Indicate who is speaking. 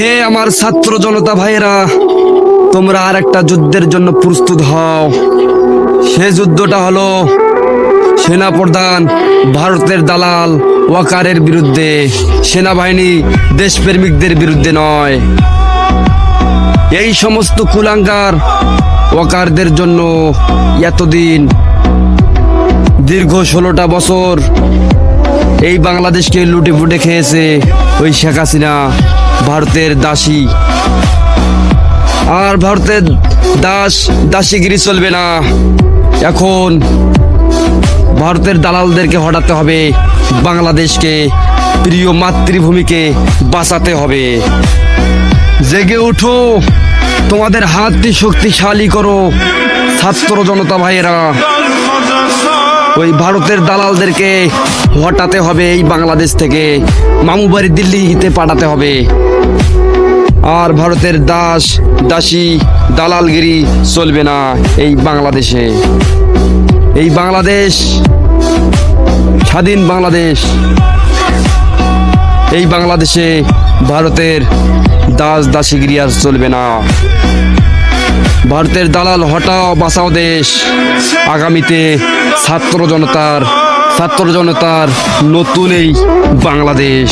Speaker 1: হে আমার ছাত্র জনতা ভাইয়েরা, তোমরা আর একটা যুদ্ধের জন্য প্রস্তুত হও। সে যুদ্ধটা হলো সেনাপ্রধান ভারতের দালাল ওয়াকারের বিরুদ্ধে, সেনাবাহিনী দেশপ্রেমিকদের বিরুদ্ধে নয়। এই সমস্ত কুলাঙ্গার ওয়াকারদের জন্য এতদিন দীর্ঘ 16টা বছর এই বাংলাদেশকে লুটে ফুটে খেয়েছে ওই শেখ হাসিনা, ভারতের দাসী। আর ভারতের দাসীগিরি চলবে না। এখন ভারতের দালালদেরকে হটাতে হবে, বাংলাদেশকে, প্রিয় মাতৃভূমিকে বাঁচাতে হবে। জেগে উঠো, তোমাদের হাতটি শক্তিশালী করো ছাত্র জনতা ভাইয়েরা। ওই ভারতের দালালদেরকে হটাতে হবে এই বাংলাদেশ থেকে, মামুবাড়ি দিল্লিতে পাঠাতে হবে। আর ভারতের দাসী দালালগিরি চলবে না এই বাংলাদেশে। এই বাংলাদেশ স্বাধীন বাংলাদেশ। এই বাংলাদেশে ভারতের দাসীগিরি আর চলবে না। ভারতের দালাল হটাও, বাঁচাও দেশ। আগামীতে ছাত্র জনতার নতুন এই বাংলাদেশ।